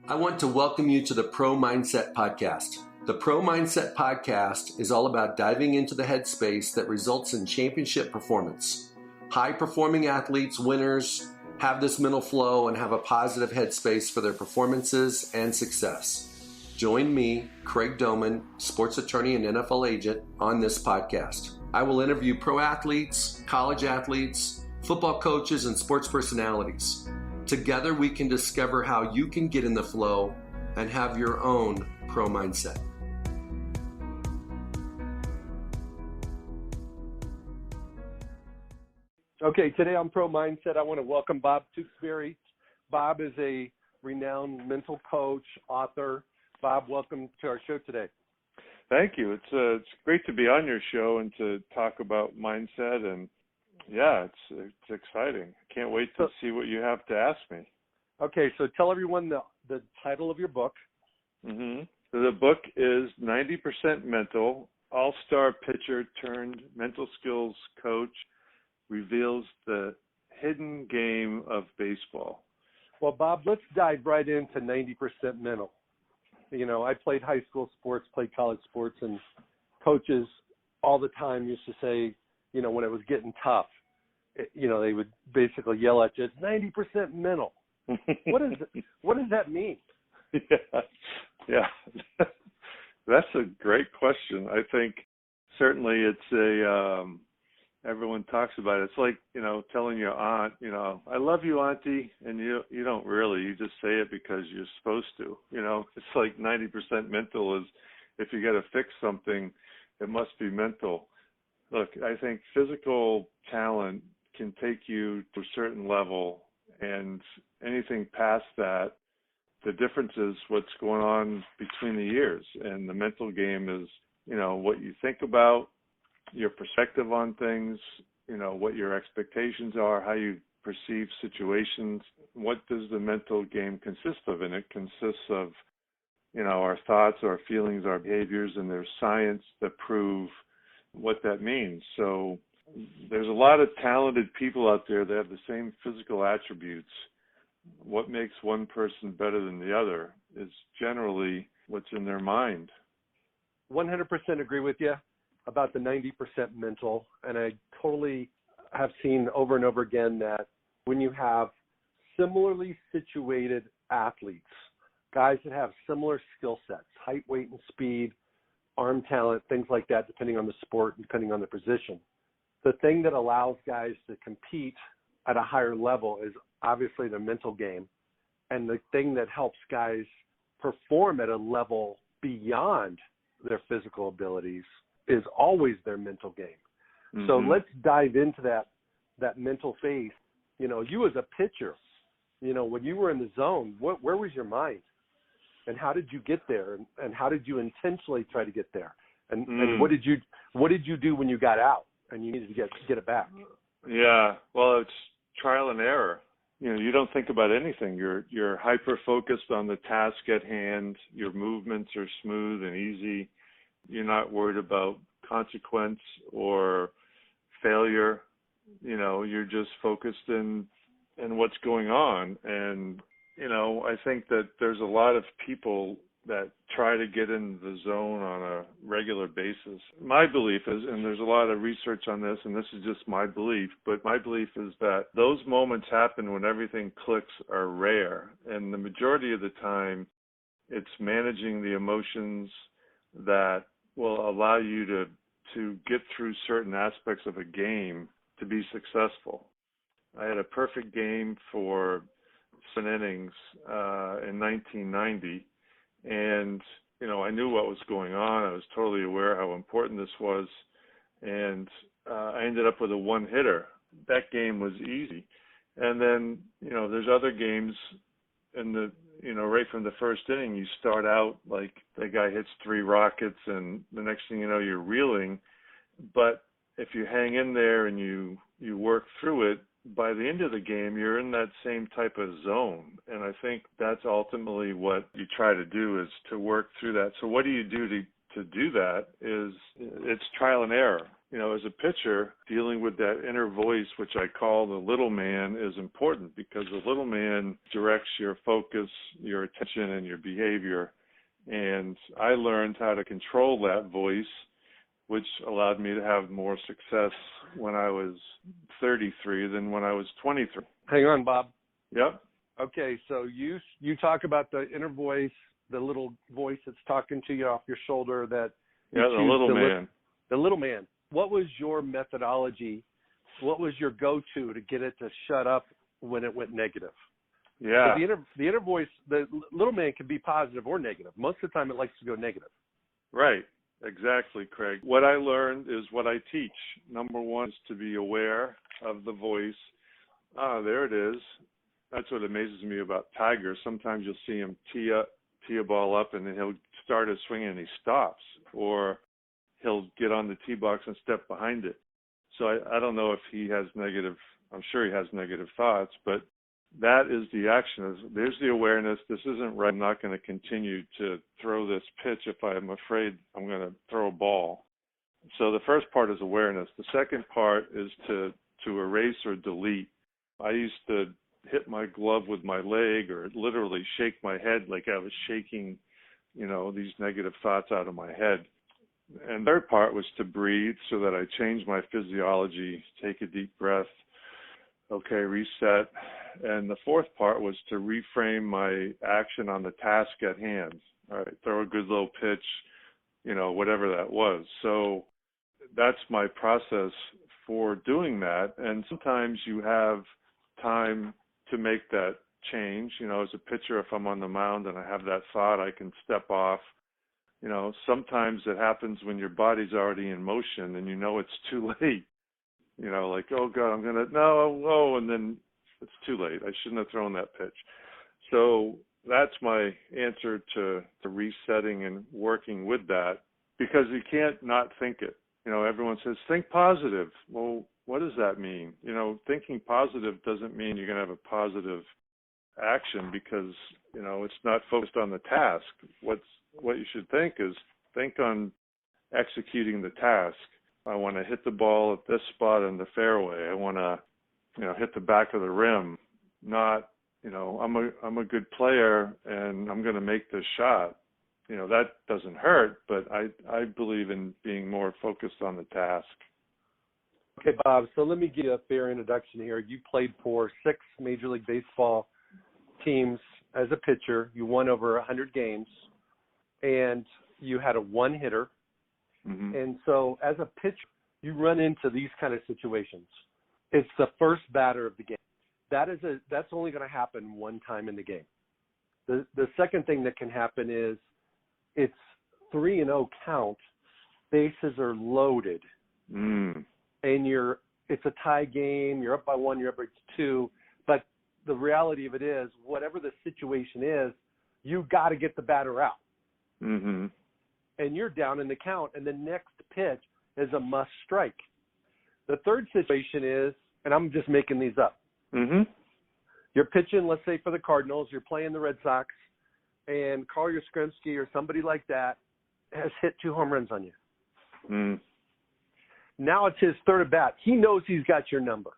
I want to welcome you to the Pro Mindset Podcast. The Pro Mindset Podcast is all about diving into the headspace that results in championship performance. High-performing athletes, winners, have this mental flow and have a positive headspace for their performances and success. Join me, Craig Domann, sports attorney and NFL agent, on this podcast. I will interview pro athletes, college athletes, football coaches, and sports personalities. Together, we can discover how you can get in the flow and have your own pro mindset. Okay, today on Pro Mindset, I want to welcome Bob Tewksbury. Bob is a renowned mental coach, author. Bob, welcome to our show today. Thank you. It's great to be on your show and to talk about mindset, and yeah, it's exciting. I can't wait to see what you have to ask me. Okay, so tell everyone the title of your book. Mm-hmm. So the book is 90% Mental, All-Star Pitcher turned Mental Skills Coach reveals the hidden game of baseball. Well, Bob, let's dive right into 90% mental. You know, I played high school sports, played college sports, and coaches all the time used to say, you know, when it was getting tough, they would basically yell at you, it's 90% mental. What does that mean? Yeah. That's a great question. I think certainly it's everyone talks about it. It's like, telling your aunt, I love you, Auntie, and you don't really. You just say it because you're supposed to. It's like 90% mental is if you got to fix something, it must be mental. Look, I think physical talent can take you to a certain level, and anything past that, the difference is what's going on between the ears. And the mental game is, what you think about, your perspective on things, what your expectations are, how you perceive situations. What does the mental game consist of? And it consists of, our thoughts, our feelings, our behaviors, and there's science that prove what that means. So there's a lot of talented people out there that have the same physical attributes. What makes one person better than the other is generally what's in their mind. 100% agree with you about the 90% mental, and I totally have seen over and over again that when you have similarly situated athletes, guys that have similar skill sets, height, weight, and speed, arm talent, things like that, depending on the sport, depending on the position, the thing that allows guys to compete at a higher level is obviously the mental game, and the thing that helps guys perform at a level beyond their physical abilities is always their mental game. Mm-hmm. So let's dive into that mental phase. You as a pitcher, when you were in the zone, where was your mind? And how did you get there? And how did you intentionally try to get there? And what did you do when you got out and you needed to get it back? Yeah, well, it's trial and error. You don't think about anything. You're hyper focused on the task at hand. Your movements are smooth and easy. You're not worried about consequence or failure. You're just focused in what's going on. And, I think that there's a lot of people that try to get in the zone on a regular basis. My belief is, and there's a lot of research on this, and this is just my belief, but my belief is that those moments happen when everything clicks are rare. And the majority of the time, it's managing the emotions that will allow you to get through certain aspects of a game to be successful. I had a perfect game for 7 innings in 1990, and I knew what was going on. I was totally aware how important this was, and I ended up with a one-hitter. That game was easy. And then, there's other games in the right from the first inning, you start out like the guy hits 3 rockets and the next thing you know, you're reeling. But if you hang in there and you work through it, by the end of the game, you're in that same type of zone. And I think that's ultimately what you try to do, is to work through that. So what do you do to do that? It's trial and error. as a pitcher, dealing with that inner voice, which I call the little man, is important because the little man directs your focus, your attention, and your behavior. And I learned how to control that voice, which allowed me to have more success when I was 33 than when I was 23. Hang on, Bob. Yep. Okay, so you talk about the inner voice, the little voice that's talking to you off your shoulder that the little man. The little man. What was your methodology? What was your go-to to get it to shut up when it went negative? Yeah. So the inner voice, the little man can be positive or negative. Most of the time it likes to go negative. Right. Exactly, Craig. What I learned is what I teach. Number one is to be aware of the voice. There it is. That's what amazes me about Tiger. Sometimes you'll see him tee a ball up and then he'll start a swing and he stops, or he'll get on the tee box and step behind it. So I don't know if he has I'm sure he has negative thoughts, but that is the action. There's the awareness. This isn't right. I'm not going to continue to throw this pitch if I'm afraid I'm going to throw a ball. So the first part is awareness. The second part is to erase or delete. I used to hit my glove with my leg or literally shake my head like I was shaking, these negative thoughts out of my head. And the third part was to breathe so that I changed my physiology, take a deep breath, okay, reset. And the fourth part was to reframe my action on the task at hand. All right, throw a good little pitch, whatever that was. So that's my process for doing that. And sometimes you have time to make that change. As a pitcher, if I'm on the mound and I have that thought, I can step off. Sometimes it happens when your body's already in motion and it's too late. Like, oh God, and then it's too late. I shouldn't have thrown that pitch. So that's my answer to resetting and working with that, because you can't not think it. Everyone says, think positive. Well, what does that mean? Thinking positive doesn't mean you're going to have a positive action, because, it's not focused on the task. What you should think on executing the task. I want to hit the ball at this spot in the fairway. I want to, hit the back of the rim. Not, I'm a good player and I'm going to make this shot. That doesn't hurt, but I believe in being more focused on the task. Okay, Bob, so let me give you a fair introduction here. You played for 6 Major League Baseball teams as a pitcher. You won over 100 games, and you had a one-hitter. Mm-hmm. And so as a pitcher, you run into these kind of situations. It's the first batter of the game. That's only going to happen one time in the game. The second thing that can happen is it's 3-0 count. Bases are loaded. Mm. And it's a tie game. You're up by 1, you're up by 2. But the reality of it is, whatever the situation is, you got to get the batter out. Mm-hmm. And you're down in the count, and the next pitch is a must strike. The third situation is, and I'm just making these up. Mm-hmm. You're pitching, let's say, for the Cardinals. You're playing the Red Sox, and Carl Yastrzemski or somebody like that has hit 2 home runs on you. Mm. Now it's his third at bat. He knows he's got your number.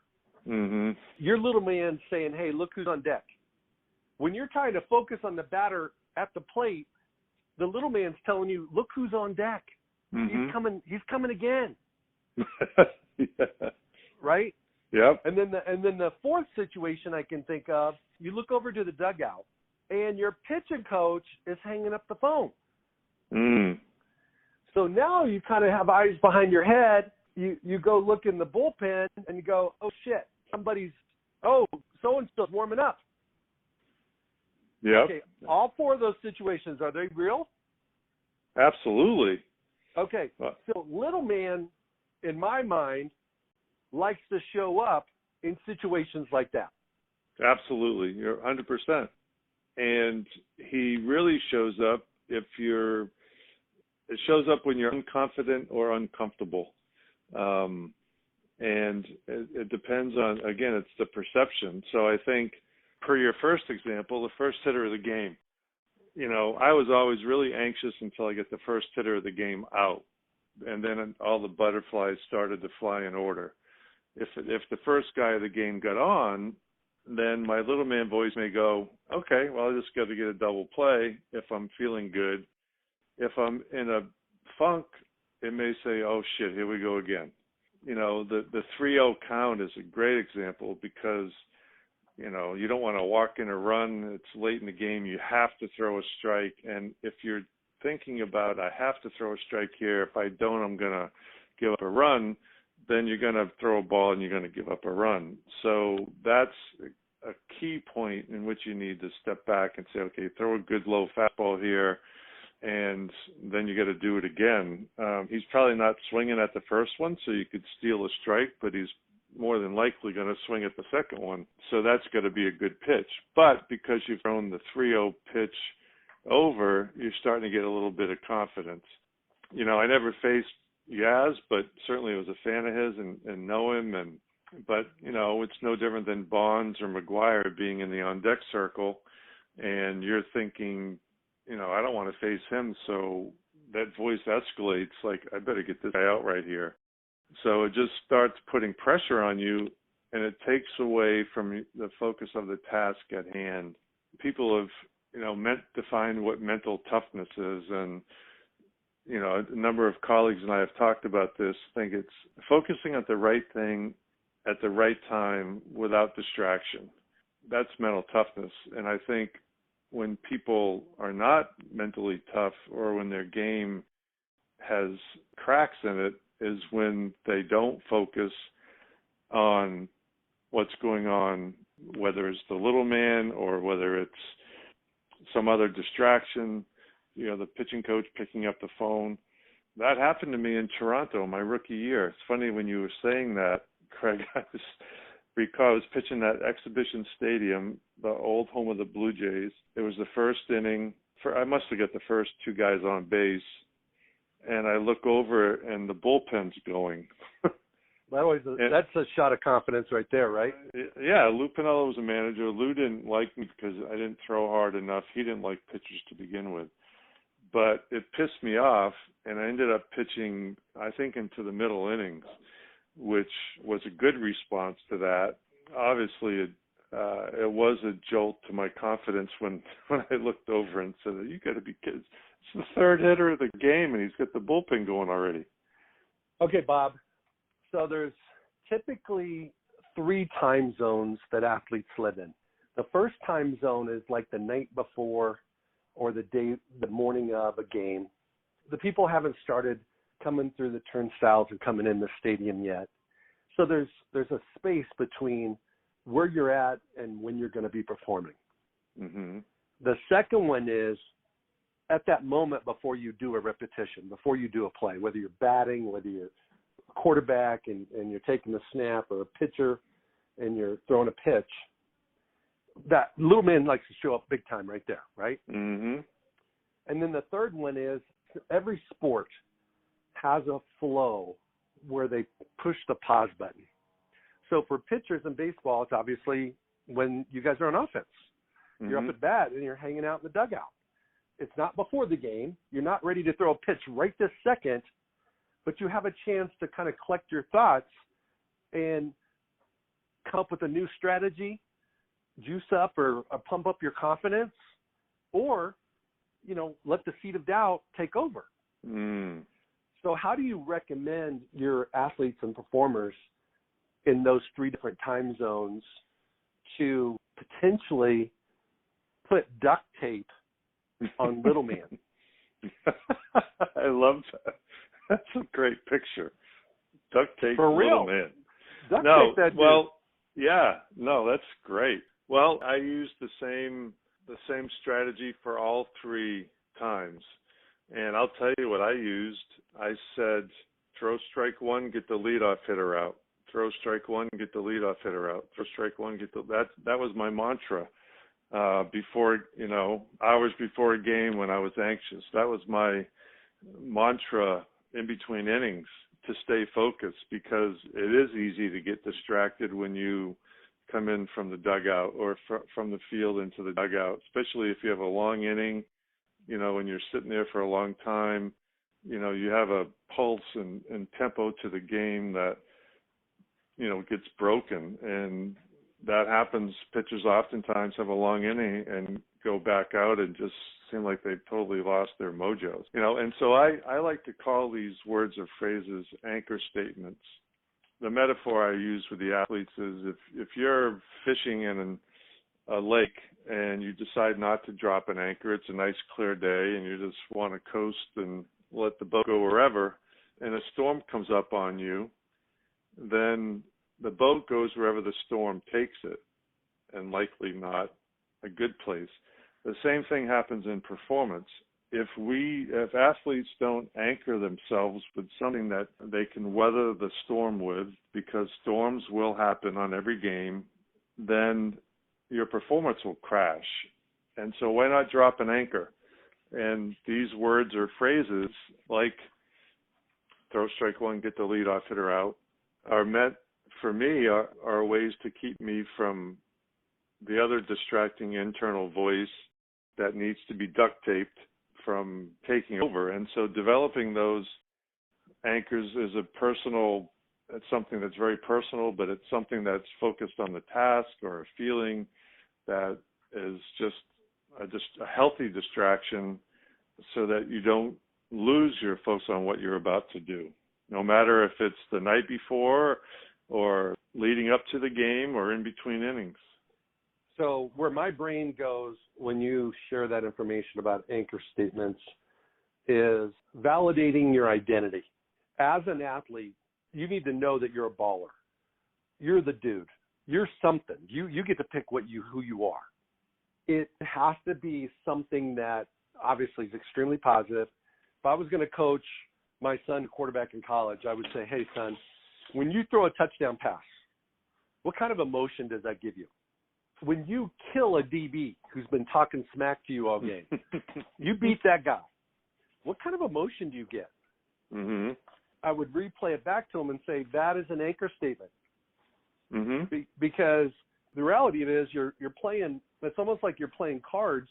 Mm-hmm. Your little man's saying, hey, look who's on deck. When you're trying to focus on the batter at the plate, the little man's telling you, look who's on deck. Mm-hmm. He's coming again. Yeah. Right? Yep. And then the fourth situation I can think of, you look over to the dugout, and your pitching coach is hanging up the phone. Mm. So now you kind of have eyes behind your head. You go look in the bullpen, and you go, oh, shit, so-and-so's warming up. Yep. Okay, all 4 of those situations, are they real? Absolutely. Okay, so little man, in my mind, likes to show up in situations like that. Absolutely. You're 100%. And he really shows up it shows up when you're unconfident or uncomfortable. And it depends on, again, it's the perception. So I think, per your first example, the first hitter of the game, I was always really anxious until I get the first hitter of the game out. and then all the butterflies started to fly in order. If the first guy of the game got on, then my little man voice may go, okay, well, I just got to get a double play if I'm feeling good. If I'm in a funk, it may say, oh, shit, here we go again. You know, the 3-0 count is a great example because, you know, you don't want to walk in a run. It's late in the game. You have to throw a strike. And if you're thinking about, I have to throw a strike here, if I don't, I'm going to give up a run, then you're going to throw a ball and you're going to give up a run. So that's a key point in which you need to step back and say, okay, throw a good low fastball here, and then you got to do it again. He's probably not swinging at the first one, so you could steal a strike, but he's more than likely going to swing at the second one. So that's going to be a good pitch. But because you've thrown the 3-0 pitch over, you're starting to get a little bit of confidence. You know, I never faced Yaz, but certainly was a fan of his and know him. But, you know, it's no different than Bonds or McGuire being in the on-deck circle, and you're thinking, you know, I don't want to face him, so that voice escalates, like, I better get this guy out right here. So it just starts putting pressure on you, and it takes away from the focus of the task at hand. People have, you know, defined what mental toughness is, and, you know, a number of colleagues and I have talked about this. I think it's focusing on the right thing at the right time without distraction. That's mental toughness. And I think when people are not mentally tough, or when their game has cracks in it, is when they don't focus on what's going on, whether it's the little man or whether it's some other distraction, you know, the pitching coach picking up the phone. That happened to me in Toronto my rookie year. It's funny when you were saying that, Craig. I was pitching that exhibition stadium, the old home of the Blue Jays. It was the first inning. I must have got the first two guys on base, and I look over and the bullpen's going. That's a shot of confidence right there, right? Yeah, Lou Piniella was a manager. Lou didn't like me because I didn't throw hard enough. He didn't like pitchers to begin with. But it pissed me off, and I ended up pitching, I think, into the middle innings, which was a good response to that. Obviously, it was a jolt to my confidence when I looked over and said, you got to be kidding. It's the third hitter of the game, and he's got the bullpen going already. Okay, Bob. So there's typically 3 time zones that athletes live in. The first time zone is like the night before or the morning of a game. The people haven't started coming through the turnstiles and coming in the stadium yet. So there's a space between where you're at and when you're going to be performing. Mm-hmm. The second one is at that moment before you do a repetition, before you do a play, whether you're batting, whether you're a quarterback and you're taking the snap, or a pitcher and you're throwing a pitch. That little man likes to show up big time right there, right? Mm-hmm. And then the third one is every sport has a flow where they push the pause button. So for pitchers in baseball, it's obviously when you guys are on offense. Mm-hmm. You're up at bat and you're hanging out in the dugout. It's not before the game. You're not ready to throw a pitch right this second, but you have a chance to kind of collect your thoughts and come up with a new strategy, juice up or pump up your confidence, or, you know, let the seed of doubt take over. Mm. So how do you recommend your athletes and performers in those 3 different time zones to potentially put duct tape on little man? I love that. That's a great picture. Duct tape for little real man. Duct tape that dude. Well, yeah, no, that's great. Well, I used the same strategy for all 3 times. And I'll tell you what I used. I said, throw strike 1, get the leadoff hitter out. Throw strike 1, get the leadoff hitter out. Throw strike 1, get the that was my mantra before, you know, hours before a game when I was anxious. That was my mantra in between innings to stay focused, because it is easy to get distracted when you come in from the dugout or from the field into the dugout, especially if you have a long inning, you know, when you're sitting there for a long time. you have a pulse and tempo to the game that, gets broken. And that happens. Pitchers oftentimes have a long inning and go back out and just seem like they've totally lost their mojos. And so I like to call these words or phrases anchor statements. The metaphor I use with the athletes is if you're fishing in a lake and you decide not to drop an anchor, it's a nice clear day and you just want to coast and let the boat go wherever, and a storm comes up on you, then the boat goes wherever the storm takes it, and likely not a good place. The same thing happens in performance. If athletes don't anchor themselves with something that they can weather the storm with, because storms will happen on every game, then your performance will crash. And so why not drop an anchor? And these words or phrases like throw strike one, get the leadoff hitter out, are meant for me are ways to keep me from the other distracting internal voice that needs to be duct taped from taking over. And so developing those anchors is it's something that's very personal, but it's something that's focused on the task or a feeling that is just a healthy distraction, so that you don't lose your focus on what you're about to do, no matter if it's the night before or leading up to the game or in between innings. So where my brain goes when you share that information about anchor statements is validating your identity. As an athlete, you need to know that you're a baller. You're the dude. You're something. You get to pick who you are. It has to be something that obviously is extremely positive. If I was going to coach my son quarterback in college, I would say, hey, son, when you throw a touchdown pass, what kind of emotion does that give you? When you kill a DB who's been talking smack to you all game, you beat that guy, what kind of emotion do you get? Mm-hmm. I would replay it back to him and say, that is an anchor statement. Mm-hmm. Because the reality of it is you're playing, it's almost like you're playing cards,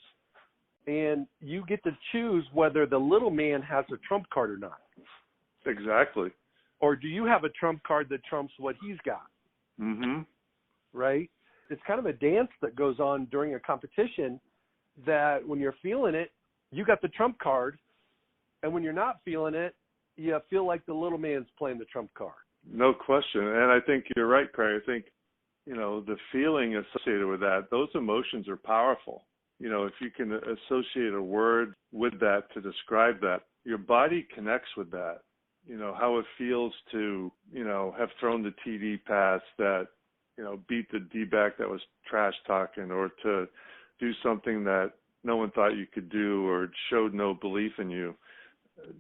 and you get to choose whether the little man has a trump card or not. Exactly. Or do you have a trump card that trumps what he's got? Mm-hmm. Right? It's kind of a dance that goes on during a competition that when you're feeling it, you got the trump card, and when you're not feeling it, you feel like the little man's playing the trump card. No question. And I think you're right, Craig. I think, the feeling associated with that, those emotions are powerful. If you can associate a word with that to describe that, your body connects with that. How it feels to, have thrown the TD pass that, beat the D-back that was trash talking, or to do something that no one thought you could do or showed no belief in you.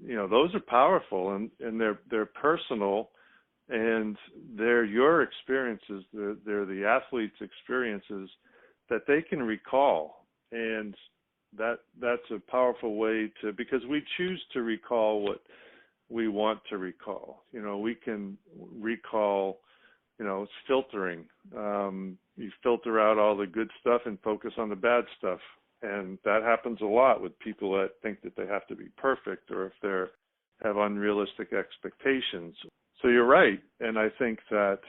Those are powerful, and they're personal, and they're your experiences. They're the athlete's experiences that they can recall, and that's a powerful way to, because we choose to recall what we want to recall. We can recall. It's filtering. You filter out all the good stuff and focus on the bad stuff. And that happens a lot with people that think that they have to be perfect, or if they have unrealistic expectations. So you're right. And I think that,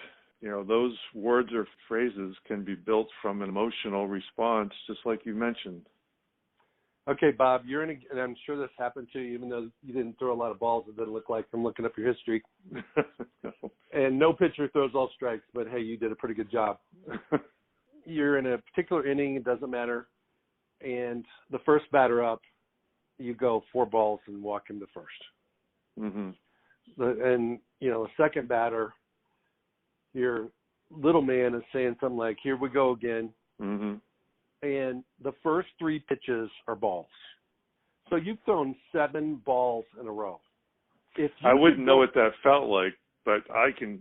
those words or phrases can be built from an emotional response, just like you mentioned. Okay, Bob, and I'm sure this happened to you, even though you didn't throw a lot of balls, it doesn't look like from looking up your history. No. And no pitcher throws all strikes, but hey, you did a pretty good job. You're in a particular inning, it doesn't matter. And the first batter up, you go 4 balls and walk him to first. Mm-hmm. The second batter, your little man is saying something like, here we go again. Mm-hmm. And the first 3 pitches are balls. So you've thrown 7 balls in a row. I wouldn't know what that felt like, but I can.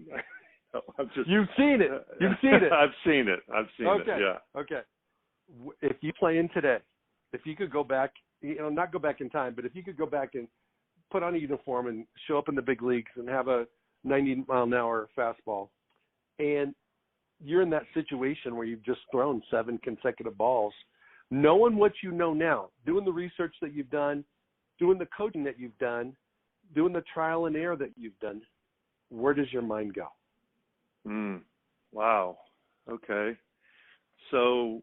You've seen it. You've seen it. I've seen it. Okay. Yeah. Okay. If you play in today, if you could go back, not go back in time, but if you could go back and put on a uniform and show up in the big leagues and have a 90-mile-an-hour fastball, and you're in that situation where you've just thrown 7 consecutive balls, knowing what you know now, doing the research that you've done, doing the coaching that you've done, doing the trial and error that you've done, where does your mind go? Wow. Okay. So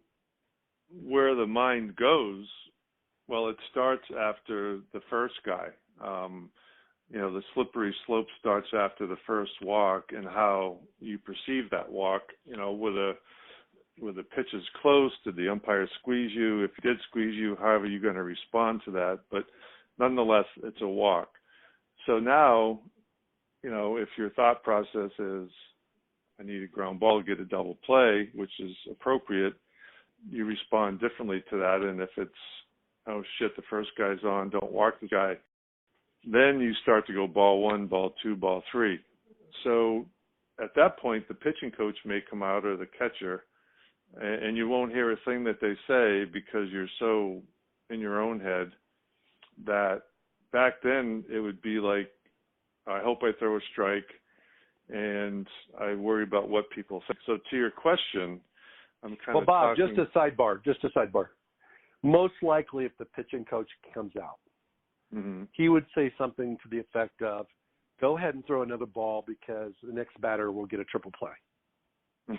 where the mind goes, well, it starts after the first guy. The slippery slope starts after the first walk and how you perceive that walk. With the pitches close, did the umpire squeeze you? If he did squeeze you, how are you going to respond to that? But nonetheless, it's a walk. So now, if your thought process is, I need a ground ball to get a double play, which is appropriate, you respond differently to that. And if it's, oh shit, the first guy's on, don't walk the guy, then you start to go ball one, ball two, ball three. So at that point, the pitching coach may come out, or the catcher, and you won't hear a thing that they say because you're so in your own head that back then it would be like, I hope I throw a strike, and I worry about what people think. So to your question, I'm kind of Bob, talking... just a sidebar. Most likely if the pitching coach comes out, he would say something to the effect of, go ahead and throw another ball because the next batter will get a triple play. Yeah,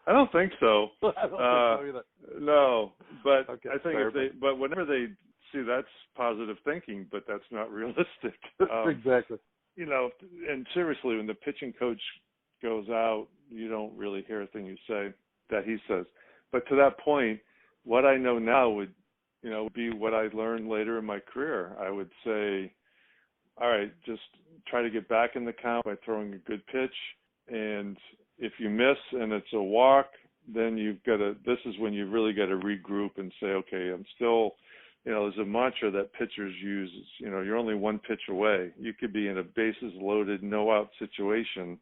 I don't think so. I don't think so either. No, but okay, I think but whenever they see, that's positive thinking, but that's not realistic. Exactly. And seriously, when the pitching coach goes out, you don't really hear a thing you say that he says. But to that point, what I know now would, be what I learned later in my career. I would say, all right, just try to get back in the count by throwing a good pitch. And if you miss and it's a walk, then this is when you really got to regroup and say, okay, I'm still, there's a mantra that pitchers use, you're only one pitch away. You could be in a bases loaded, no out situation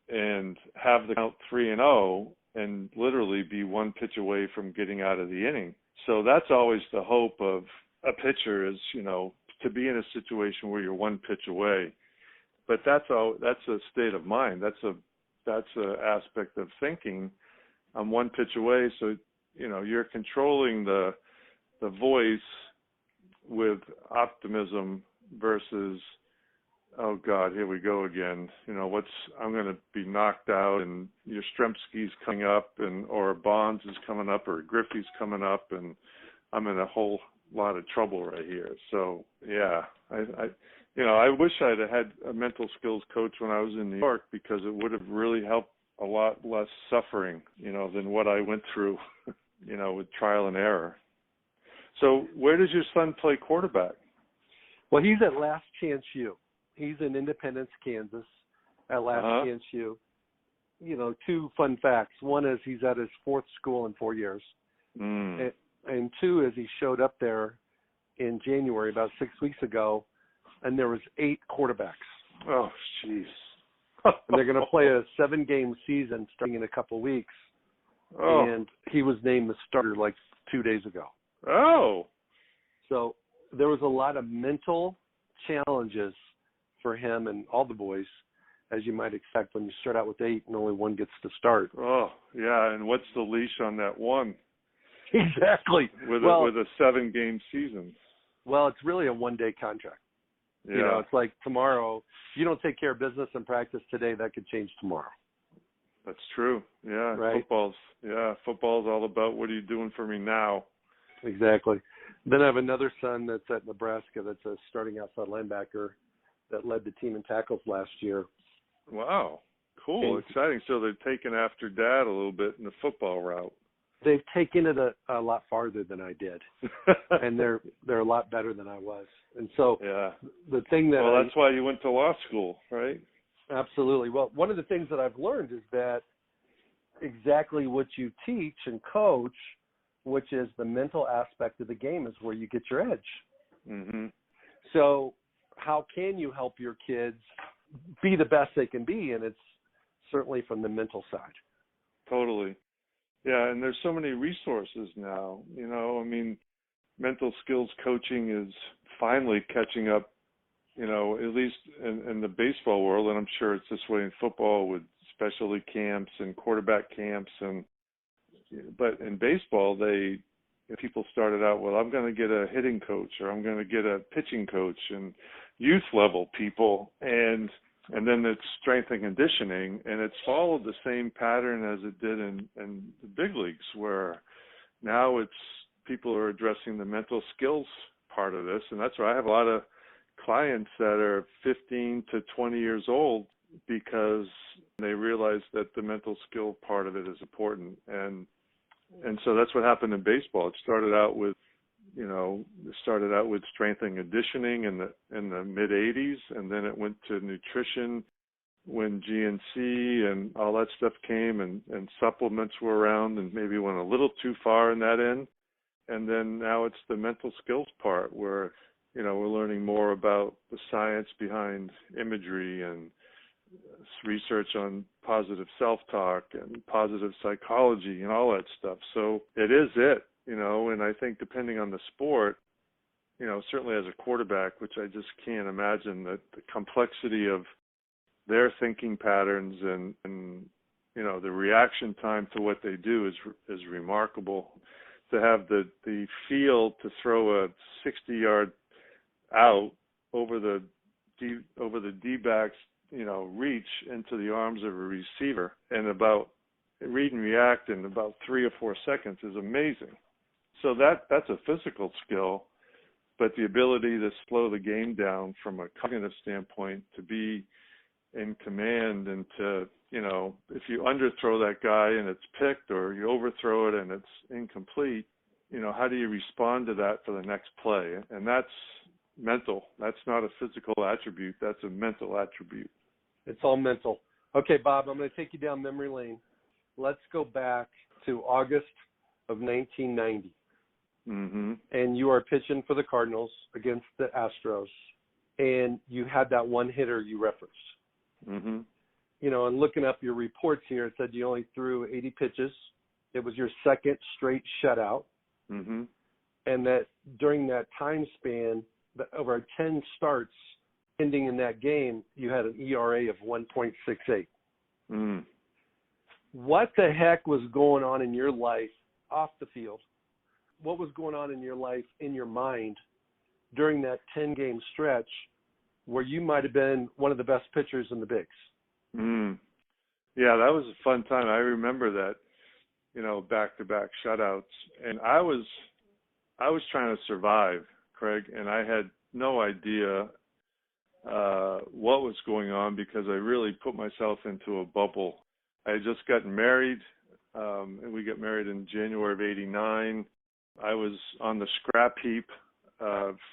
and have the count 3-0 and literally be one pitch away from getting out of the inning. So that's always the hope of a pitcher is, to be in a situation where you're one pitch away. But that's a state of mind. That's a aspect of thinking. I'm one pitch away, so you're controlling the voice with optimism versus, oh God, here we go again. I'm going to be knocked out, and your Stremski's coming up, or Bonds is coming up, or Griffey's coming up, and I'm in a whole lot of trouble right here. So yeah, I wish I'd have had a mental skills coach when I was in New York, because it would have really helped a lot less suffering, than what I went through, with trial and error. So where does your son play quarterback? Well, he's at Last Chance U. He's in Independence, Kansas, at Last Chance U. Two fun facts. One is he's at his fourth school in 4 years. And two is he showed up there in January, about 6 weeks ago, and there was 8 quarterbacks. Oh, jeez. And they're going to play a 7-game season starting in a couple of weeks. Oh. And he was named the starter like 2 days ago. Oh. So there was a lot of mental challenges for him and all the boys, as you might expect when you start out with 8 and only one gets to start. Oh, yeah. And what's the leash on that one? Exactly. With a 7-game season. Well, it's really a 1-day contract. Yeah. It's like tomorrow. If you don't take care of business and practice today, that could change tomorrow. That's true. Yeah. Right? Football's all about what are you doing for me now? Exactly. Then I have another son that's at Nebraska that's a starting outside linebacker that led the team in tackles last year. Wow. Cool. Exciting. So they're taking after Dad a little bit in the football route. They've taken it a lot farther than I did, and they're a lot better than I was. And so the thing that that's why you went to law school, right? Absolutely. Well, one of the things that I've learned is that exactly what you teach and coach, which is the mental aspect of the game, is where you get your edge. Mm-hmm. So how can you help your kids be the best they can be? And it's certainly from the mental side. Totally. Yeah, and there's so many resources now. Mental skills coaching is finally catching up, at least in the baseball world, and I'm sure it's this way in football with specialty camps and quarterback camps. But in baseball, they people started out, well, I'm going to get a hitting coach or I'm going to get a pitching coach, and youth level people, and then it's strength and conditioning, and it's followed the same pattern as it did in the big leagues, where now it's people are addressing the mental skills part of this, and that's where I have a lot of clients that are 15 to 20 years old because they realize that the mental skill part of it is important, and so that's what happened in baseball. It started out with strength and conditioning in the mid 80s, and then it went to nutrition when GNC and all that stuff came, and supplements were around and maybe went a little too far in that end. And then now it's the mental skills part where, we're learning more about the science behind imagery and research on positive self-talk and positive psychology and all that stuff. So it is and I think depending on the sport, certainly as a quarterback, which I just can't imagine that the complexity of their thinking patterns and the reaction time to what they do is remarkable. To have the feel to throw a 60-yard out over the D-backs, reach into the arms of a receiver and about read and react in about 3 or 4 seconds is amazing. So that's a physical skill, but the ability to slow the game down from a cognitive standpoint, to be in command, and to, if you underthrow that guy and it's picked, or you overthrow it and it's incomplete, how do you respond to that for the next play? And that's mental. That's not a physical attribute. That's a mental attribute. It's all mental. Okay, Bob, I'm going to take you down memory lane. Let's go back to August of 1990. Mm-hmm. And you are pitching for the Cardinals against the Astros, and you had that one hitter you referenced. Mm-hmm. And looking up your reports here, it said you only threw 80 pitches. It was your second straight shutout. Mm-hmm. And that during that time span, over 10 starts ending in that game, you had an ERA of 1.68. Mm. What the heck was going on in your life off the field? What was going on in your life, in your mind, during that 10-game stretch where you might have been one of the best pitchers in the bigs? Yeah, that was a fun time. I remember that, back-to-back shutouts. And I was trying to survive, Craig, and I had no idea what was going on because I really put myself into a bubble. I had just gotten married, and we got married in January of '89. I was on the scrap heap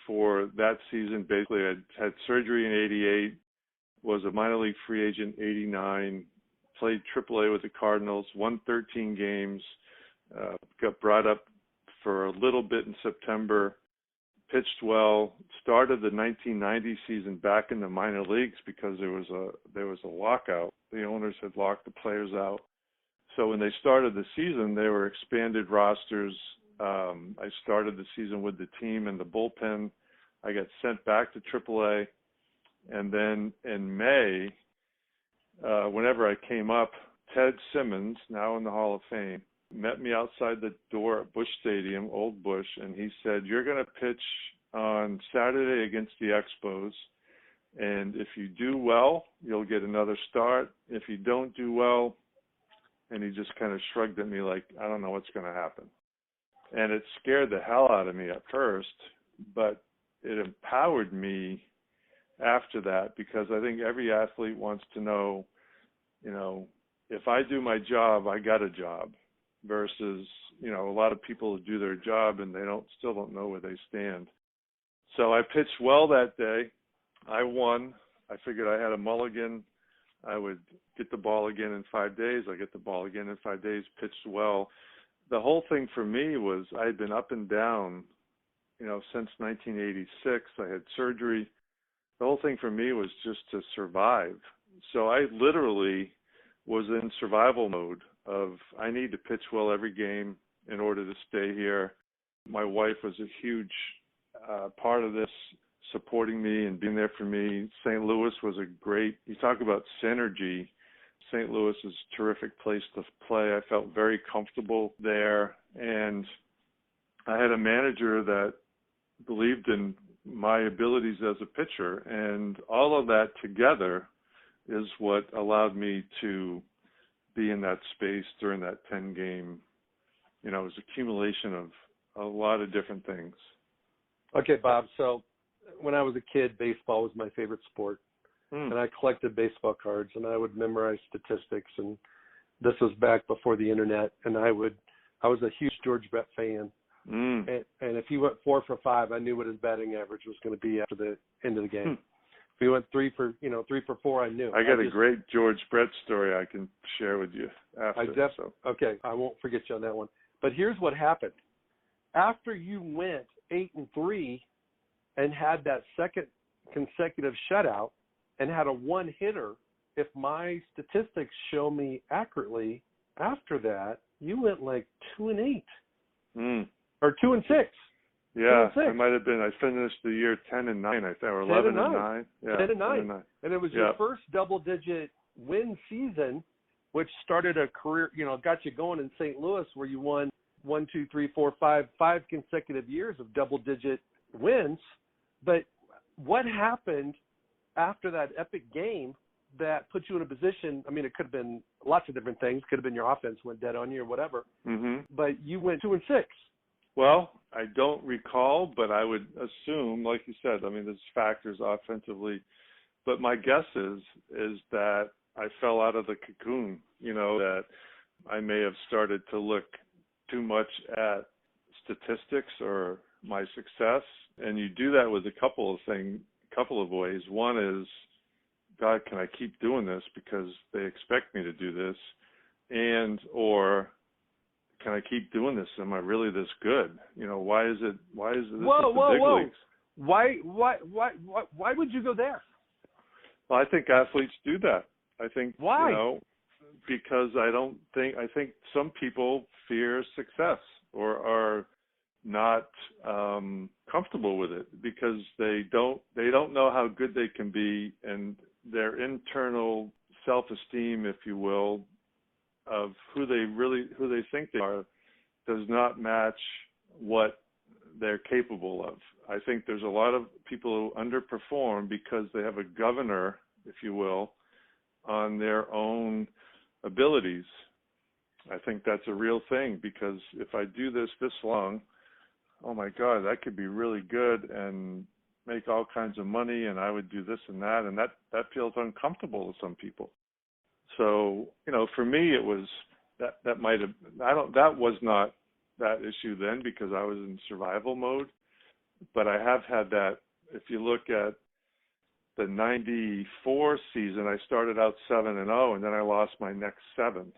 for that season. Basically, I had surgery in '88, was a minor league free agent '89, played AAA with the Cardinals, won 13 games, got brought up for a little bit in September, pitched well, started the 1990 season back in the minor leagues because there was a lockout. The owners had locked the players out. So when they started the season, they were expanded rosters. I started the season with the team in the bullpen. I got sent back to AAA. And then in May, whenever I came up, Ted Simmons, now in the Hall of Fame, met me outside the door at Busch Stadium, Old Busch, and he said, "You're going to pitch on Saturday against the Expos, and if you do well, you'll get another start. If you don't do well," and he just kind of shrugged at me like, "I don't know what's going to happen." And it scared the hell out of me at first, but it empowered me after that, because I think every athlete wants to know, if I do my job, I got a job, versus, a lot of people do their job and they still don't know where they stand. So I pitched well that day. I won. I figured I had a mulligan. I would get the ball again in 5 days. I get the ball again in 5 days, pitched well. The whole thing for me was I had been up and down, since 1986. I had surgery. The whole thing for me was just to survive. So I literally was in survival mode of, I need to pitch well every game in order to stay here. My wife was a huge part of this, supporting me and being there for me. St. Louis was you talk about synergy. St. Louis is a terrific place to play. I felt very comfortable there. And I had a manager that believed in my abilities as a pitcher, and all of that together is what allowed me to be in that space during that 10-game. It was accumulation of a lot of different things. Okay, Bob. So when I was a kid, baseball was my favorite sport. And I collected baseball cards, and I would memorize statistics. And this was back before the internet. And I was a huge George Brett fan. And if he went 4 for 5, I knew what his batting average was going to be after the end of the game. If he went 3 for 4, I knew. I got a great George Brett story I can share with you after. Okay, I won't forget you on that one. But here's what happened. After you went 8-3 and had that second consecutive shutout and had a one-hitter, if my statistics show me accurately, after that, you went like 2-8 or 2-6. Yeah, I might have been. I finished the year 10-9, I think, or 11-9. Yeah, 10-9. And it was your first double-digit win season, which started a career, got you going in St. Louis, where you won 1, 2, 3, 4, 5 consecutive years of double-digit wins. But what happened after that epic game that put you in a position? I mean, it could have been lots of different things. Could have been your offense went dead on you or whatever. But you went 2-6. Well, I don't recall, but I would assume, like you said, I mean, there's factors offensively. But my guess is that I fell out of the cocoon, that I may have started to look too much at statistics or my success. And you do that with a couple of ways. One is, God, can I keep doing this because they expect me to do this? Or can I keep doing this? Am I really this good? Why is this the big leagues? Why would you go there? Well, I think athletes do that. I think, why? Because I think some people fear success or are not comfortable with it because they don't know how good they can be, and their internal self-esteem, if you will, of who they think they are does not match what they're capable of. I think there's a lot of people who underperform because they have a governor, if you will, on their own abilities. I think that's a real thing, because if I do this long, oh my God, that could be really good and make all kinds of money, and I would do this and that feels uncomfortable to some people. So, for me, it was that was not that issue then, because I was in survival mode. But I have had that. If you look at the 94 season, I started out 7-0, and then I lost my next 7.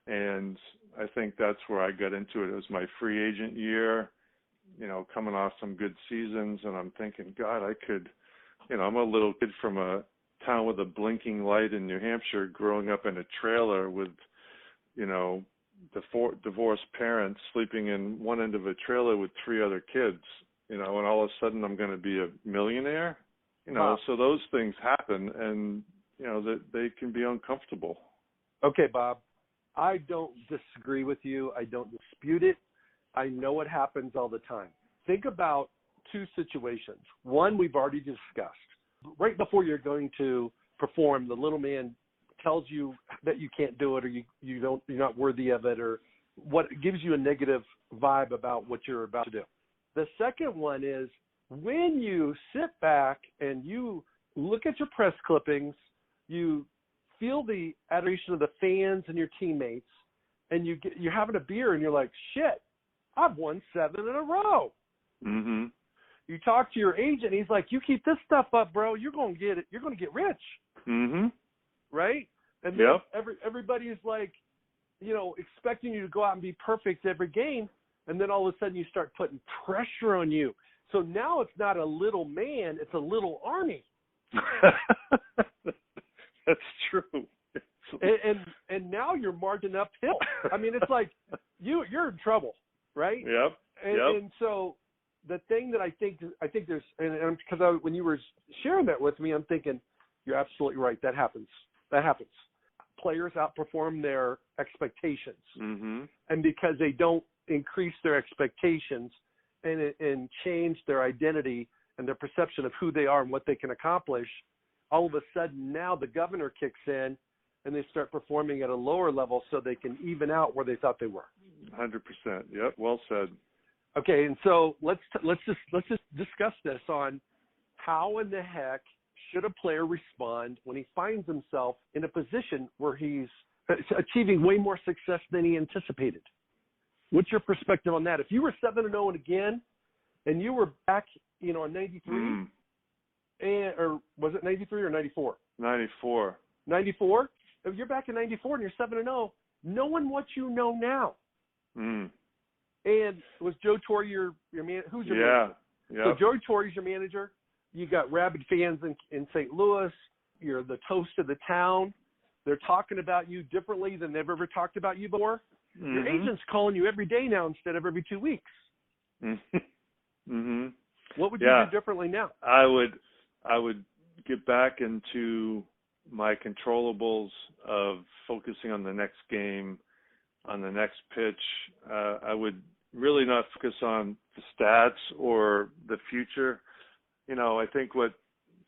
And I think that's where I got into it. It was my free agent year, coming off some good seasons, and I'm thinking, God, I could, I'm a little kid from a town with a blinking light in New Hampshire, growing up in a trailer with, divorced parents sleeping in one end of a trailer with 3 other kids, and all of a sudden I'm going to be a millionaire, Wow. So those things happen, and, that they can be uncomfortable. Okay, Bob, I don't disagree with you. I don't dispute it. I know it happens all the time. Think about 2 situations. One, we've already discussed. Right before you're going to perform, the little man tells you that you can't do it, or you're not worthy of it, or what gives you a negative vibe about what you're about to do. The second one is when you sit back and you look at your press clippings, you feel the adoration of the fans and your teammates, and you're having a beer and you're like, shit, I've won 7 in a row. Mm-hmm. You talk to your agent, he's like, you keep this stuff up, bro, you're going to get rich. Mm-hmm. Right? And then everybody is like, expecting you to go out and be perfect every game, and then all of a sudden you start putting pressure on you. So now it's not a little man, it's a little army. That's true. And now you're marching uphill. I mean, it's like you're in trouble, right? Yep. And so the thing that I think there's, and because when you were sharing that with me, I'm thinking you're absolutely right. That happens. Players outperform their expectations, mm-hmm. and because they don't increase their expectations and change their identity and their perception of who they are and what they can accomplish, all of a sudden now the governor kicks in and they start performing at a lower level so they can even out where they thought they were. 100%. Yep. Well said. Okay, and so let's just discuss this on how in the heck should a player respond when he finds himself in a position where he's achieving way more success than he anticipated. What's your perspective on that? If you were 7-0 again, and you were back, in 93, or was it 93 or 94? 94. 94? If you're back in 94 and you're 7-0, knowing what you know now. And was Joe Torre your man? Who's your manager? Yeah. So Joe Torre is your manager. You got rabid fans in St. Louis. You're the toast of the town. They're talking about you differently than they've ever talked about you before. Your agent's calling you every day now instead of every 2 weeks. What would you do differently now? I would get back into my controllables of focusing on the next game, on the next pitch. I would really not focus on the stats or the future. I think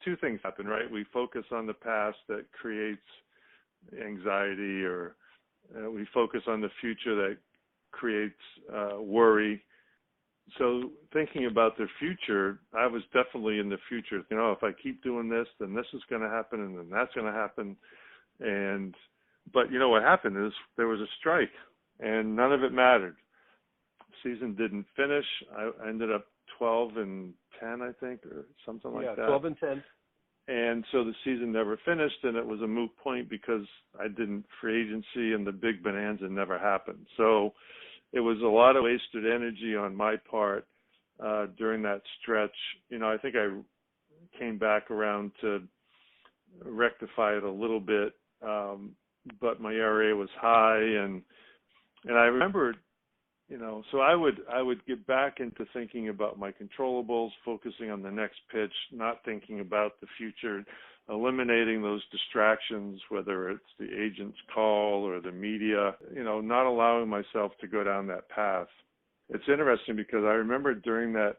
two things happen, right? We focus on the past that creates anxiety, or we focus on the future that creates worry. So thinking about the future, I was definitely in the future. If I keep doing this, then this is going to happen, and then that's going to happen. But what happened is there was a strike, and none of it mattered. Season didn't finish. I ended up 12-10, I think, or something like that. 12-10. And so the season never finished, and it was a moot point because I didn't free agency, and the big bonanza never happened. So it was a lot of wasted energy on my part during that stretch. I think I came back around to rectify it a little bit, but my ERA was high, and I remembered, so I would get back into thinking about my controllables, focusing on the next pitch, not thinking about the future, eliminating those distractions, whether it's the agent's call or the media, not allowing myself to go down that path. It's interesting because I remember during that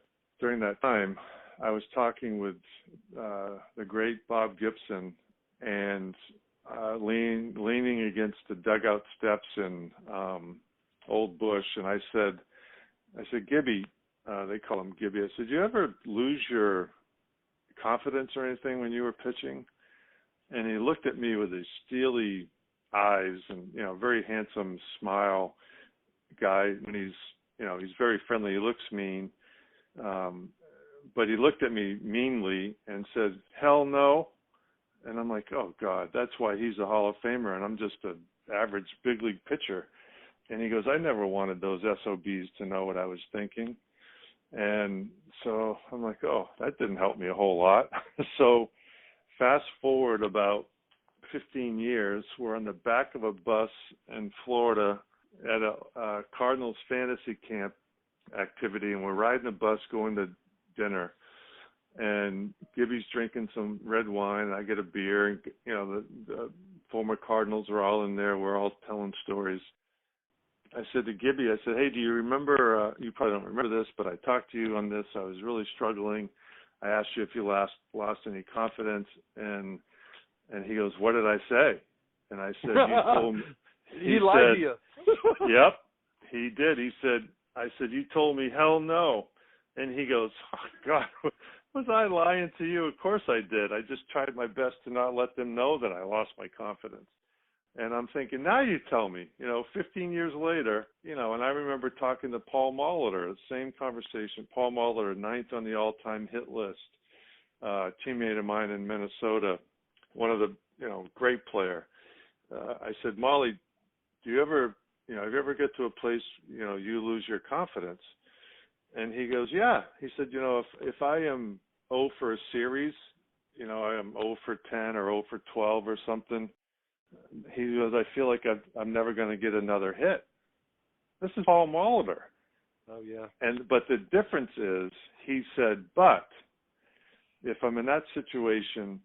time, I was talking with the great Bob Gibson, and leaning against the dugout steps in Old Bush, and I said, Gibby, they call him Gibby. I said, "Did you ever lose your confidence or anything when you were pitching?" And he looked at me with his steely eyes and, very handsome smile guy. When he's very friendly, he looks mean. But he looked at me meanly and said, "Hell no." And I'm like, oh God, that's why he's a Hall of Famer and I'm just an average big league pitcher. And he goes, I never wanted those SOBs to know what I was thinking. And so I'm like, oh, that didn't help me a whole lot. So fast forward about 15 years, we're on the back of a bus in Florida at a Cardinals fantasy camp activity, and we're riding a bus going to dinner. And Gibby's drinking some red wine, and I get a beer, and the former Cardinals are all in there. We're all telling stories. I said to Gibby, I said, hey, do you remember, you probably don't remember this, but I talked to you on this. I was really struggling. I asked you if you lost any confidence, and he goes, what did I say? And I said, you told me. He lied to you. Yep, he did. I said, you told me hell no. And he goes, oh, God, was I lying to you? Of course I did. I just tried my best to not let them know that I lost my confidence. And I'm thinking, now you tell me, 15 years later, and I remember talking to Paul Molitor, the same conversation. Paul Molitor, 9th on the all-time hit list, teammate of mine in Minnesota, one of the, great player. I said, Molly, do you ever, have you ever get to a place, you lose your confidence? And he goes, yeah. He said, if I am 0 for a series, I am 0 for 10 or 0 for 12 or something, he goes, I feel like I'm never going to get another hit. This is Paul Molitor. Oh, yeah. But the difference is, he said, but if I'm in that situation,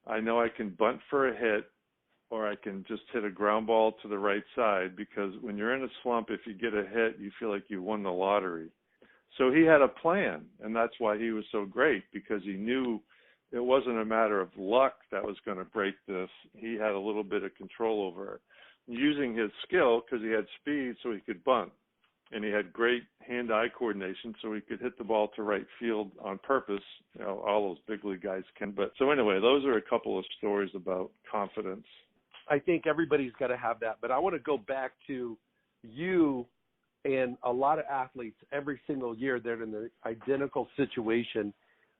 I know I can bunt for a hit, or I can just hit a ground ball to the right side, because when you're in a slump, if you get a hit, you feel like you won the lottery. So he had a plan, and that's why he was so great, because he knew it wasn't a matter of luck that was going to break this. He had a little bit of control over it, using his skill, because he had speed, so he could bunt. And he had great hand-eye coordination, so he could hit the ball to right field on purpose. You know, all those big league guys can. But so anyway, those are a couple of stories about confidence. I think everybody's got to have that. But I want to go back to you and a lot of athletes every single year. They're in the identical situation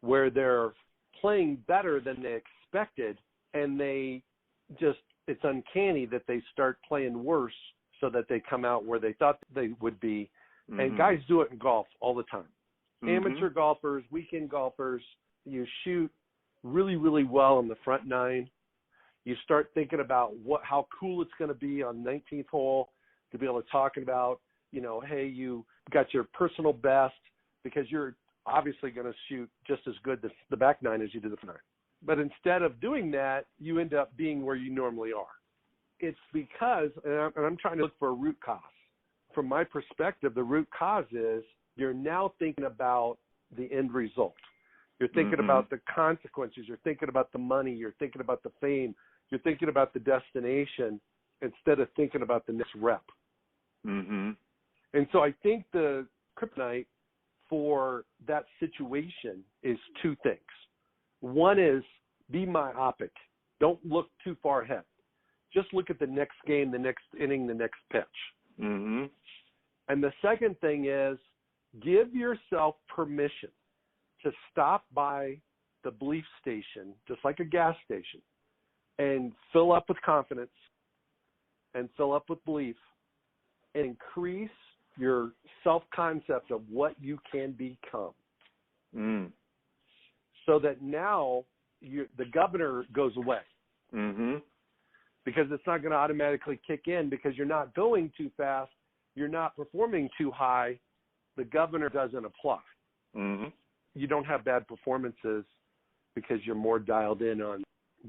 where they're playing better than they expected, and they just, it's uncanny that they start playing worse so that they come out where they thought they would be. Mm-hmm. And guys do it in golf all the time. Mm-hmm. Amateur golfers, weekend golfers, you shoot really, really well on the front nine. You start thinking about how cool it's going to be on 19th hole to be able to talk about, you know, hey, you got your personal best, because you're obviously going to shoot just as good the back nine as you do the front nine. But instead of doing that, you end up being where you normally are. It's because, and I'm trying to look for a root cause. From my perspective, the root cause is you're now thinking about the end result. You're thinking about the consequences. You're thinking about the money. You're thinking about the fame. You're thinking about the destination instead of thinking about the next rep. Mm-hmm. And so I think the kryptonite for that situation is two things. One is be myopic. Don't look too far ahead. Just look at the next game, the next inning, the next pitch. Mm-hmm. And the second thing is give yourself permission to stop by the belief station, just like a gas station, and fill up with confidence and fill up with belief and increase your self-concept of what you can become. So that now the governor goes away. Mm-hmm. Because it's not going to automatically kick in because you're not going too fast, you're not performing too high, the governor doesn't apply. Mm-hmm. You don't have bad performances because you're more dialed in on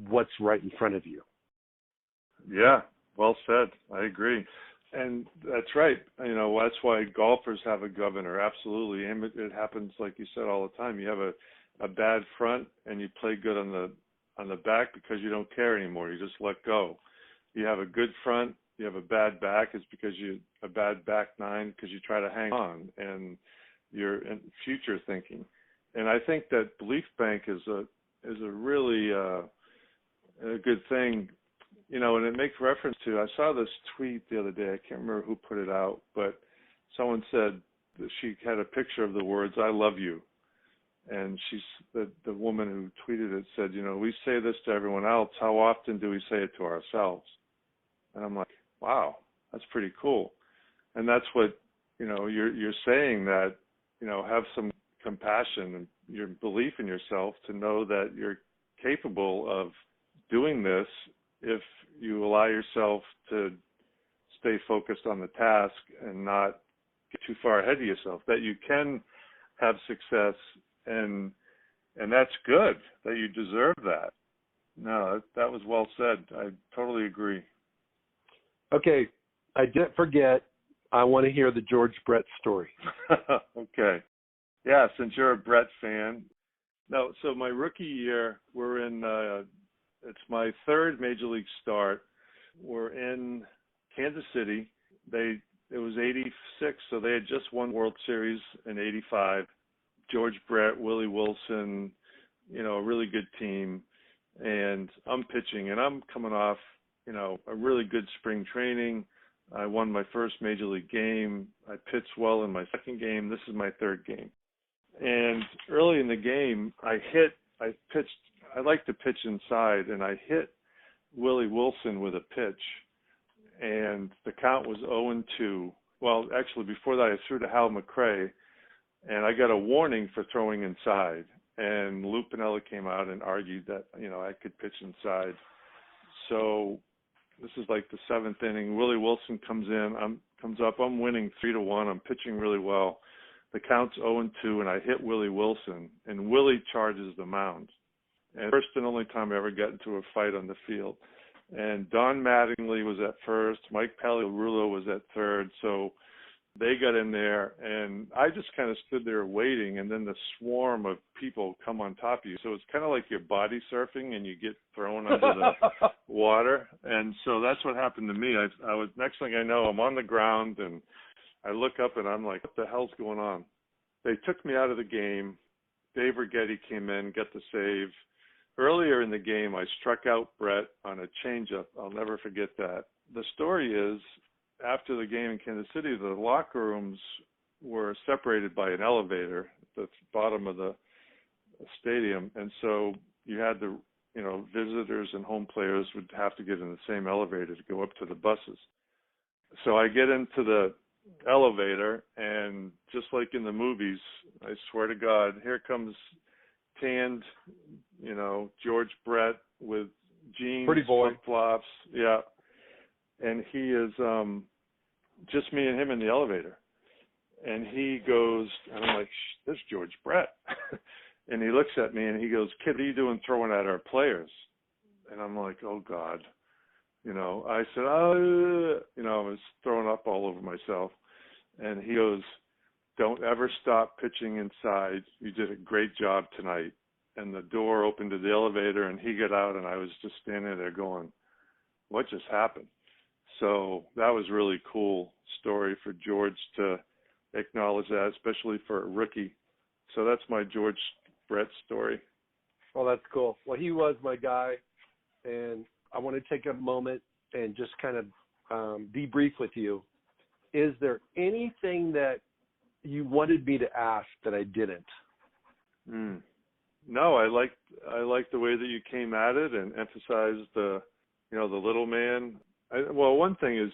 what's right in front of you. Yeah, well said. I agree. And that's right. You know, that's why golfers have a governor. Absolutely. And it happens, like you said, all the time. You have a bad front and you play good on the back because you don't care anymore. You just let go. You have a good front, you have a bad back, it's because a bad back nine because you try to hang on and you're in future thinking. And I think that belief bank is a really a good thing, you know, and it makes reference to, I saw this tweet the other day, I can't remember who put it out, but someone said that she had a picture of the words, "I love you." And the woman who tweeted it said, you know, we say this to everyone else. How often do we say it to ourselves? And I'm like, wow, that's pretty cool. And that's what, you know, you're saying, that, you know, have some compassion and your belief in yourself to know that you're capable of doing this if you allow yourself to stay focused on the task and not get too far ahead of yourself, that you can have success. And that's good, that you deserve that. No, that was well said. I totally agree. Okay, I didn't forget. I want to hear the George Brett story. Okay. Yeah, since you're a Brett fan. No, so my rookie year, we're in, it's my third major league start. We're in Kansas City. It was 86, so they had just won World Series in 85. George Brett, Willie Wilson, you know, a really good team. And I'm pitching, and I'm coming off, you know, a really good spring training. I won my first major league game. I pitched well in my second game. This is my third game. And early in the game, I like to pitch inside, and I hit Willie Wilson with a pitch. And the count was 0-2. Well, actually, before that, I threw to Hal McRae. And I got a warning for throwing inside. And Lou Piniella came out and argued that, you know, I could pitch inside. So this is like the seventh inning. Willie Wilson comes up. I'm winning 3-1. I'm pitching really well. The count's 0-2, and I hit Willie Wilson. And Willie charges the mound. And first and only time I ever got into a fight on the field. And Don Mattingly was at first. Mike Pagliarulo was at third. So they got in there, and I just kind of stood there waiting, and then the swarm of people come on top of you. So it's kind of like you're body surfing, and you get thrown under the water. And so that's what happened to me. I was, next thing I know, I'm on the ground, and I look up, and I'm like, what the hell's going on? They took me out of the game. Dave Righetti came in, got the save. Earlier in the game, I struck out Brett on a changeup. I'll never forget that. The story is, after the game in Kansas City, the locker rooms were separated by an elevator at the bottom of the stadium. And so you had the, visitors and home players would have to get in the same elevator to go up to the buses. So I get into the elevator, and just like in the movies, I swear to God, here comes tanned, George Brett with jeans, flip-flops. Yeah. And he is just me and him in the elevator. And he goes, and I'm like, there's George Brett. And he looks at me and he goes, kid, what are you doing throwing at our players? And I'm like, oh, God. I said, I was throwing up all over myself. And he goes, don't ever stop pitching inside. You did a great job tonight. And the door opened to the elevator, and he got out, and I was just standing there going, what just happened? So that was really cool story for George to acknowledge that, especially for a rookie. So that's my George Brett story. Well, that's cool. Well, he was my guy, and I want to take a moment and just kind of debrief with you. Is there anything that you wanted me to ask that I didn't? No, I liked the way that you came at it and emphasized the little man. One thing is,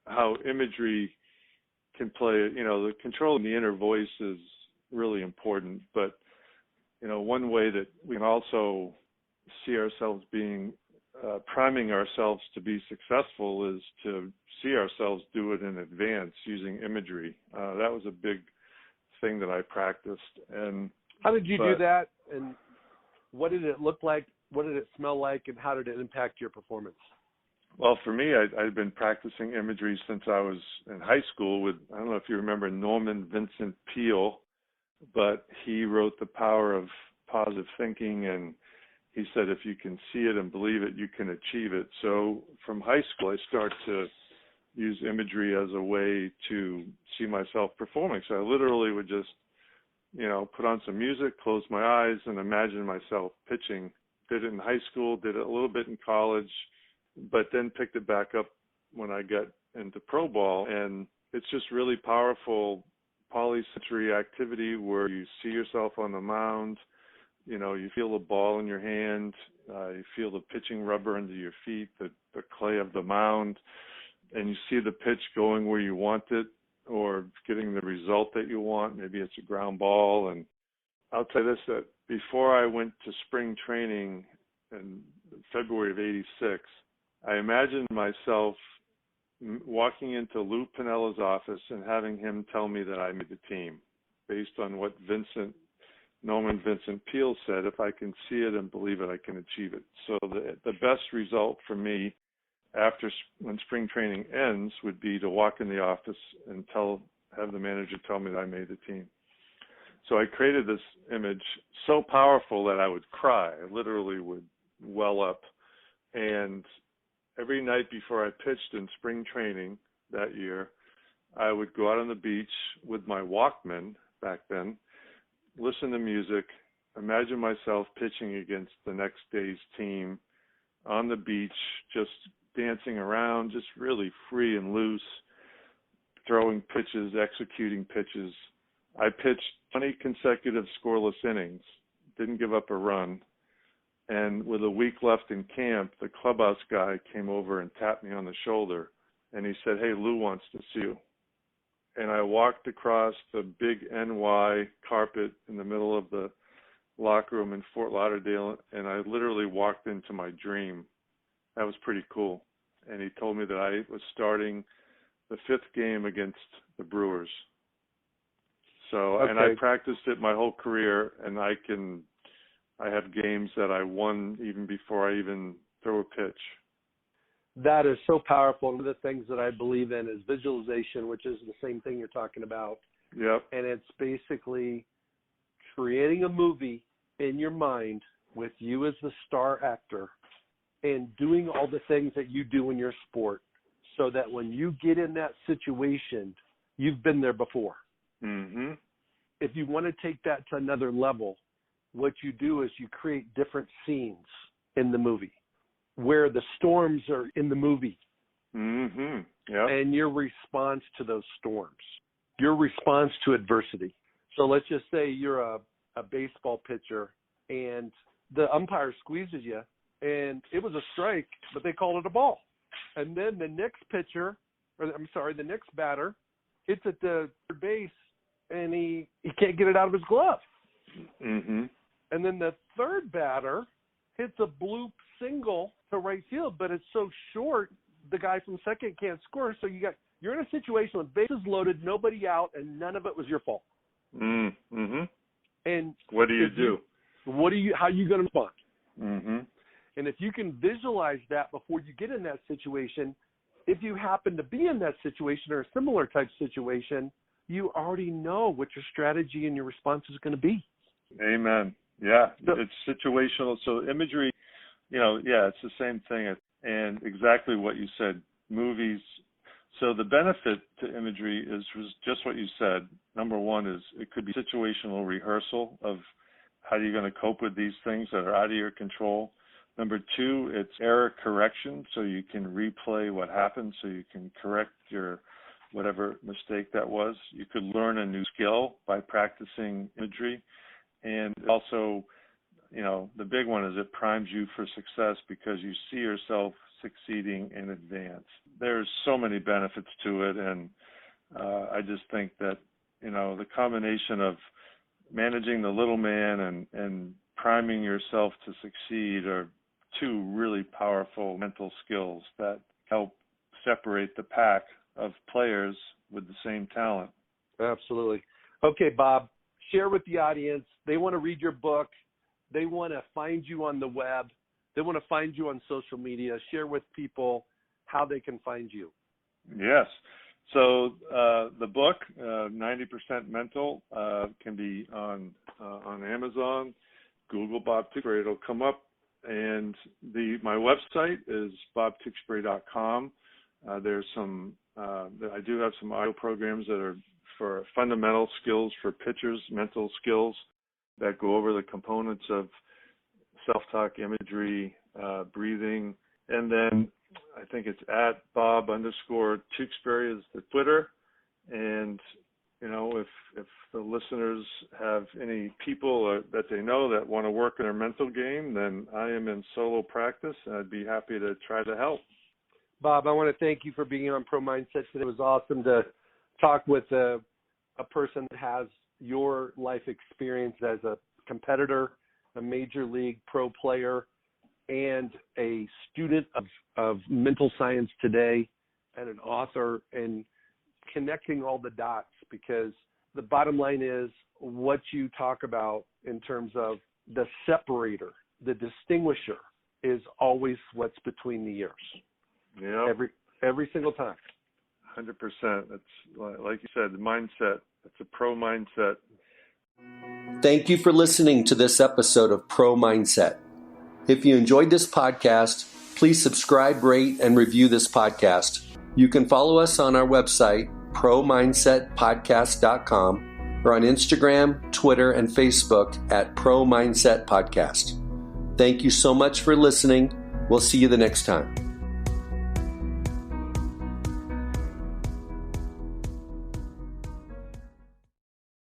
how imagery can play, the control in the inner voice is really important. But, one way that we can also see ourselves being, priming ourselves to be successful is to see ourselves do it in advance using imagery. That was a big thing that I practiced. And how did you do that? And what did it look like? What did it smell like? And how did it impact your performance? Well, for me, I'd been practicing imagery since I was in high school with, I don't know if you remember Norman Vincent Peale, but he wrote The Power of Positive Thinking, and he said if you can see it and believe it, you can achieve it. So from high school, I started to use imagery as a way to see myself performing. So I literally would just, put on some music, close my eyes, and imagine myself pitching. Did it in high school, did it a little bit in college, but then picked it back up when I got into pro ball. And it's just really powerful polysensory activity where you see yourself on the mound, you feel the ball in your hand, you feel the pitching rubber under your feet, the clay of the mound, and you see the pitch going where you want it or getting the result that you want. Maybe it's a ground ball. And I'll tell you this, that before I went to spring training in February of '86, I imagined myself walking into Lou Pinella's office and having him tell me that I made the team based on what Norman Vincent Peale said, if I can see it and believe it, I can achieve it. So the best result for me when spring training ends would be to walk in the office and have the manager tell me that I made the team. So I created this image so powerful that I would cry. I literally would well up. And every night before I pitched in spring training that year, I would go out on the beach with my Walkman back then, listen to music, imagine myself pitching against the next day's team on the beach, just dancing around, just really free and loose, throwing pitches, executing pitches. I pitched 20 consecutive scoreless innings, didn't give up a run. And with a week left in camp, the clubhouse guy came over and tapped me on the shoulder, and he said, hey, Lou wants to see you. And I walked across the big NY carpet in the middle of the locker room in Fort Lauderdale, and I literally walked into my dream. That was pretty cool. And he told me that I was starting the 5th game against the Brewers. So, okay. And I practiced it my whole career, and I have games that I won even before I even throw a pitch. That is so powerful. One of the things that I believe in is visualization, which is the same thing you're talking about. Yep. And it's basically creating a movie in your mind with you as the star actor and doing all the things that you do in your sport so that when you get in that situation, you've been there before. Mm-hmm. If you want to take that to another level, what you do is you create different scenes in the movie where the storms are in the movie. Mm-hmm. Yep. And your response to those storms, your response to adversity. So let's just say you're a baseball pitcher and the umpire squeezes you and it was a strike, but they called it a ball. And then the next batter hits at the third base and he can't get it out of his glove. Mm-hmm. And then the third batter hits a bloop single to right field, but it's so short, the guy from second can't score. So you're in a situation with bases loaded, nobody out, and none of it was your fault. Mm-hmm. And what do you do? How are you going to respond? Mm-hmm. And if you can visualize that before you get in that situation, if you happen to be in that situation or a similar type situation, you already know what your strategy and your response is going to be. Amen. Yeah, it's situational. So imagery, it's the same thing. And exactly what you said, movies. So the benefit to imagery was just what you said. Number one is it could be situational rehearsal of how you're going to cope with these things that are out of your control. Number two, it's error correction, so you can replay what happened, so you can correct your whatever mistake that was. You could learn a new skill by practicing imagery. And also, the big one is it primes you for success because you see yourself succeeding in advance. There's so many benefits to it, and I just think that, the combination of managing the little man and priming yourself to succeed are two really powerful mental skills that help separate the pack of players with the same talent. Absolutely. Okay, Bob, share with the audience. They want to read your book. They want to find you on the web. They want to find you on social media. Share with people how they can find you. Yes. So the book, 90% Mental, can be on Amazon, Google Bob Tewksbury. It'll come up. And my website is bobtewksbury.com. There's some. I do have some audio programs that are for fundamental skills for pitchers, mental skills that go over the components of self-talk, imagery, breathing, and then I think it's at Bob_Tewksbury is the Twitter. And if the listeners have any people that they know that want to work on their mental game, then I am in solo practice, and I'd be happy to try to help. Bob, I want to thank you for being on Pro Mindset today. It was awesome to talk with a person that has your life experience as a competitor, a major league pro player, and a student of mental science today, and an author, and connecting all the dots, because the bottom line is what you talk about in terms of the separator, the distinguisher, is always what's between the ears. Yeah. Every single time. 100%. It's like you said, the mindset. It's a pro mindset. Thank you for listening to this episode of Pro Mindset. If you enjoyed this podcast, please subscribe, rate, and review this podcast. You can follow us on our website, promindsetpodcast.com, or on Instagram, Twitter, and Facebook at Pro Mindset Podcast. Thank you so much for listening. We'll see you the next time.